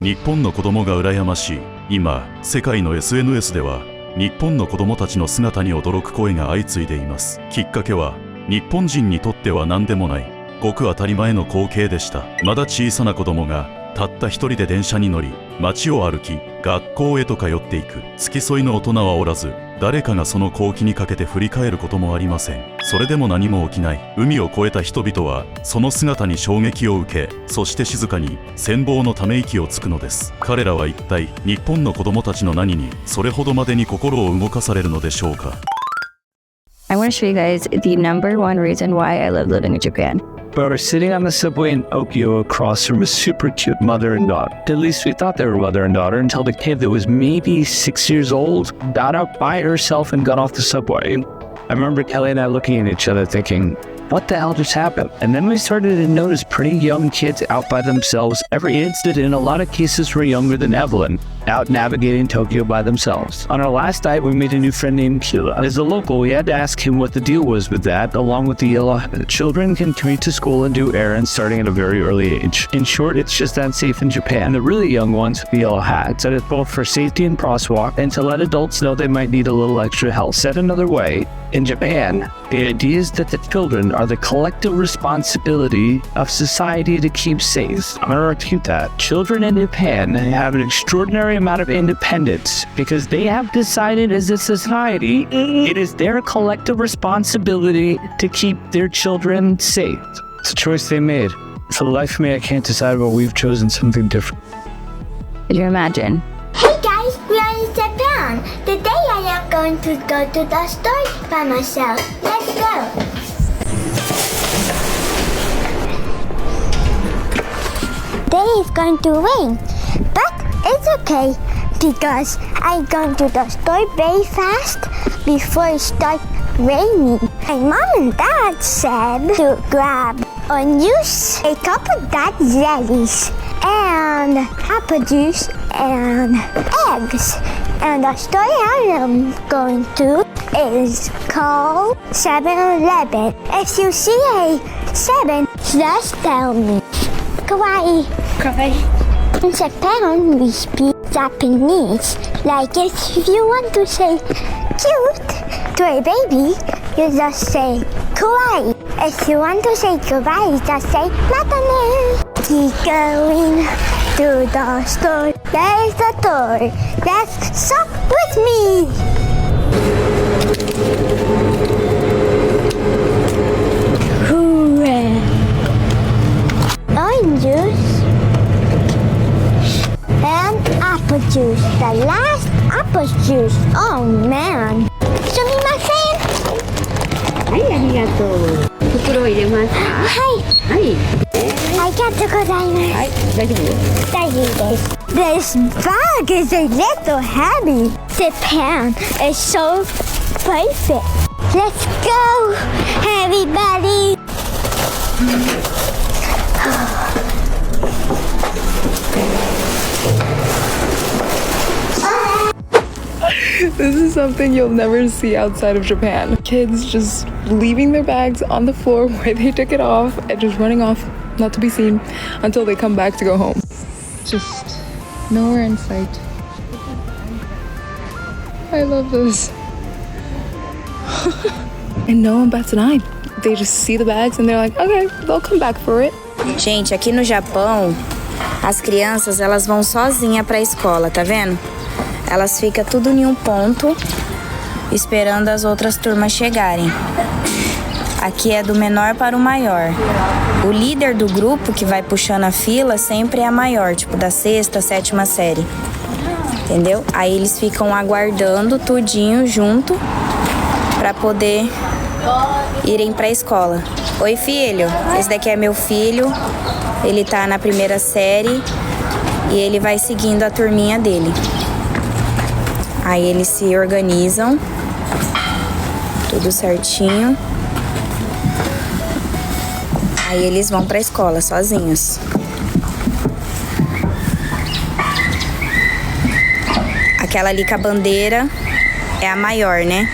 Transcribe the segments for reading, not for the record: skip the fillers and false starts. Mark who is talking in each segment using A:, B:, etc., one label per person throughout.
A: 日本の子供が羨ましい。今、世界の SNS では日本の子供たちの姿に驚く声が相次いでいます。きっかけは日本人にとっては何でもないごく当たり前の光景でした。まだ小さな子供がたった一人で電車に乗り、街を歩き、学校へと通っていく。付き添いの大人はおらず、誰かがその好機にかけて振り返ることもありません。それでも何も起きない。海を越えた人々はその姿に衝撃を受け、そして静かに羨望のため息をつくのです。彼らは一体日本の子供たちの何にそれほどまでに心を動かされるのでしょうか。
B: I want to show you guys the number one reason why I love living in Japan.
C: We were sitting on the subway in Tokyo across from a super cute mother and daughter. At least we thought they were mother and daughter until the kid that was maybe 6 years old got up by herself and got off the subway. I remember Kelly and I looking at each other thinking, what the hell just happened? And then we started to notice pretty young kids out by themselves. Every instant, in a lot of cases, were younger than Evelyn, out navigating Tokyo by themselves. On our last night, we made a new friend named Kila. As a local, we had to ask him what the deal was with that, along with the yellow hat. Children can commute to school and do errands starting at a very early age. In short, it's just unsafe in Japan. And the really young ones with the yellow hat said it's both for safety and crosswalk and to let adults know they might need a little extra help. Said another way, in Japan, the idea is that the children are the collective responsibility of society to keep safe. I'm gonna repeat that. Children in Japan have an extraordinary amount of independence because they have decided as a society it is their collective responsibility to keep their children safe. It's a choice they made. For the life of me, I can't decide, but we've chosen something different.
B: Could you imagine?
D: Hey guys, we are in Japan. Today I am going to go to the store by myself. Let's go. Today is going to rain, but it's okay because I'm going to the store very fast before it starts raining. My mom and dad said to grab or use a couple of that jellies and apple juice and eggs. And the store I am going to is called 7-Eleven. If you see a 7, just tell me. Kawaii. Kawaii. In Japan, we speak Japanese. Like if you want to say cute to a baby, you just say kawaii. If you want to say kawaii, just say matane. Keep going to the store. There's the door. Let's shop with me. Hooray! Orange juice and apple juice. The last apple juice. Oh man. Sumimasen.
E: はい、ありがとう。袋を入れますか？はい。
D: ありがとうございます。
E: はい、大丈夫？
D: 大丈夫です。This bag is a little heavy. Japan is so perfect. Let's go, everybody.
F: This is something you'll never see outside of Japan. Kids just leaving their bags on the floor where they took it off and just running off, not to be seen, until they come back to go home. Just nowhere in sight. I love this. And no one bats an eye. They just see the bags and they're like, okay, they'll come back for it.
G: Gente, aqui no Japão, as crianças elas vão sozinha para a escola, tá vendo? Elas ficam tudo em um ponto, esperando as outras turmas chegarem. Aqui é do menor para o maior. O líder do grupo que vai puxando a fila sempre é a maior, tipo da 6ª, 7ª série. Entendeu? Aí eles ficam aguardando tudinho junto para poder irem para a escola. Oi, filho. Esse daqui é meu filho. Ele tá na 1ª série e ele vai seguindo a turminha dele. Aí eles se organizam, tudo certinho. Aí eles vão pra escola sozinhos. Aquela ali com a bandeira é a maior, né?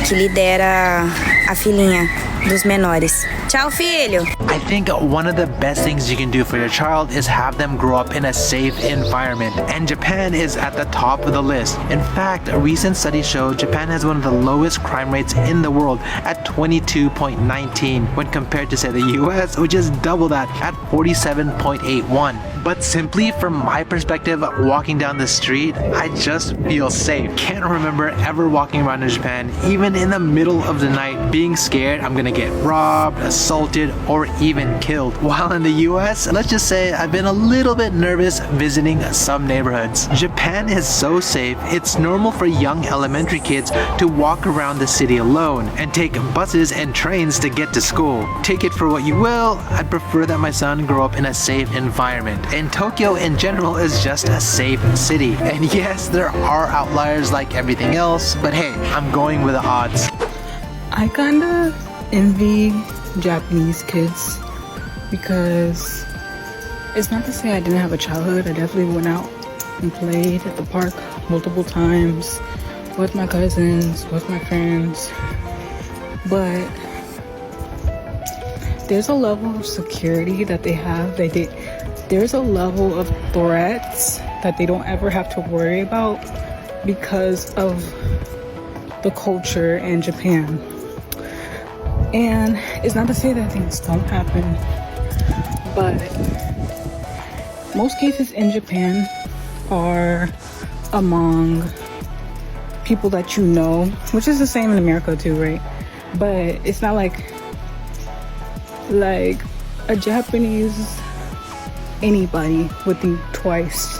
G: Que lidera a filinha dos menores. Tchau, filho.
H: I think one of the best things you can do for your child is have them grow up in a safe environment, and Japan is at the top of the list. In fact, a recent study showed Japan has one of the lowest crime rates in the world at 22.19 when compared to, say, the US, which is double that at 47.81. But simply from my perspective, walking down the street, I just feel safe. Can't remember ever walking around in Japan, even in the middle of the night, being scared I'm gonna get robbed, assaulted, or even killed. While in the US, let's just say I've been a little bit nervous visiting some neighborhoods. Japan is so safe, it's normal for young elementary kids to walk around the city alone and take buses and trains to get to school. Take it for what you will, I'd prefer that my son grow up in a safe environment. And Tokyo in general is just a safe city. And yes, there are outliers like everything else, but hey, I'm going with the odds.
F: I kinda envy Japanese kids because it's not to say I didn't have a childhood. I definitely went out and played at the park multiple times with my cousins, with my friends, but there's a level of security that they have. There's a level of threats that they don't ever have to worry about because of the culture in Japan. And it's not to say that things don't happen, but most cases in Japan are among people that you know, which is the same in America too, right? But it's not like a Japanese anybody would think twice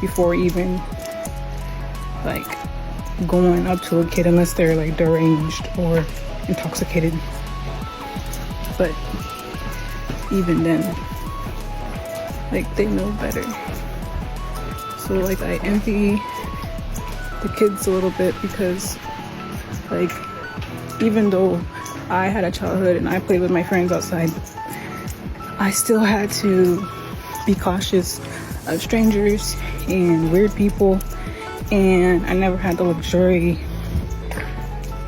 F: before even like going up to a kid unless they're like deranged or intoxicated. But even then, like, they know better. So like I envy the kids a little bit because like even though I had a childhood and I played with my friends outside, I still had to be cautious of strangers and weird people, and I never had the luxury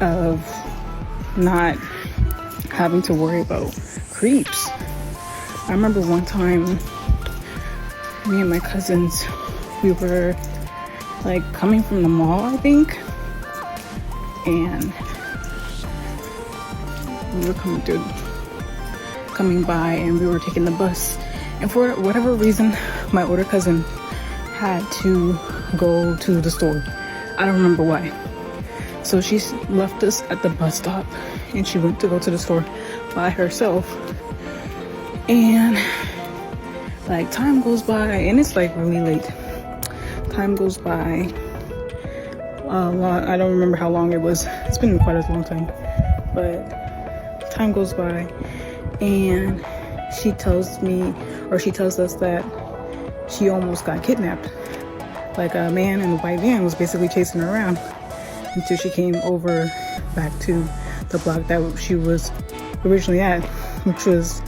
F: of not having to worry about creeps. I remember one time me and my cousins, we were like coming from the mall, I think, and we were coming by and we were taking the bus, and for whatever reason my older cousin had to go to the store. I don't remember why. So she left us at the bus stop and she went to go to the store by herself, and like time goes by and it's like really late. Time goes by a lot. I don't remember how long it was. It's been quite a long time, but time goes by and she tells us that she almost got kidnapped. Like a man in a white van was basically chasing her around until she came over back to the block that she was originally at, which was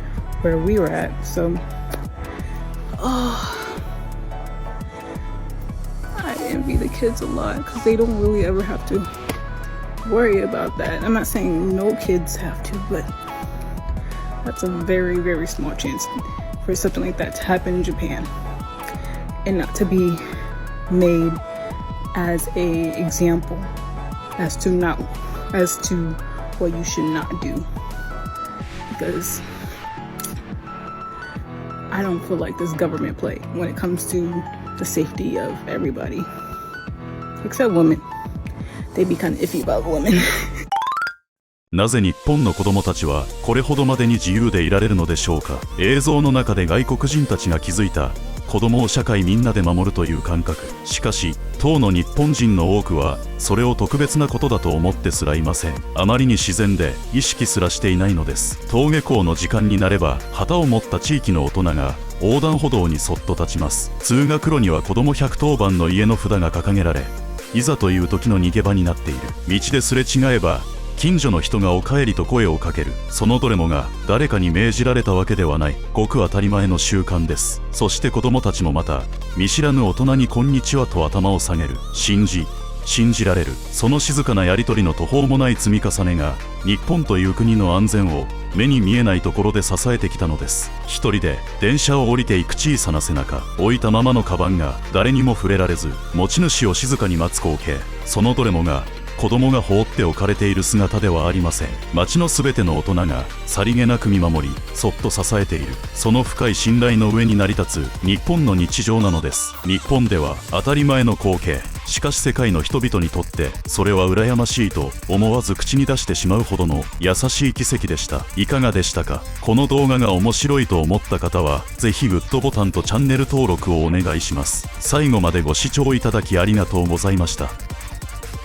F: where we were at. So I envy the kids a lot because they don't really ever have to worry about that. I'm not saying no kids have to, but that's a very, very small chance for something like that to happen in Japan and not to be made as a example as to what you should not do, because I don't feel like this government play when it comes to the safety of everybody except women. They be kind of iffy about women.
A: なぜ日本の子供たちはこれほどまでに自由でいられるのでしょうか。映像の中で外国人たちが築いた子供を社会みんなで守るという感覚。しかし当の日本人の多くはそれを特別なことだと思ってすらいません。あまりに自然で意識すらしていないのです。登下校の時間になれば旗を持った地域の大人が横断歩道にそっと立ちます。通学路には子供110番の家の札が掲げられ、いざという時の逃げ場になっている。道ですれ違えば近所の人がお帰りと声をかける。そのどれもが誰かに命じられたわけではない、ごく当たり前の習慣です。そして子供たちもまた見知らぬ大人にこんにちはと頭を下げる。信じ信じられる。その静かなやり取りの途方もない積み重ねが日本という国の安全を目に見えないところで支えてきたのです。一人で電車を降りていく小さな背中、置いたままのカバンが誰にも触れられず持ち主を静かに待つ光景、そのどれもが子供が放っておかれている姿ではありません。町のすべての大人がさりげなく見守り、そっと支えている、その深い信頼の上に成り立つ日本の日常なのです。日本では当たり前の光景、しかし世界の人々にとってそれは羨ましいと思わず口に出してしまうほどの優しい奇跡でした。いかがでしたか？この動画が面白いと思った方はぜひグッドボタンとチャンネル登録をお願いします。最後までご視聴いただきありがとうございました。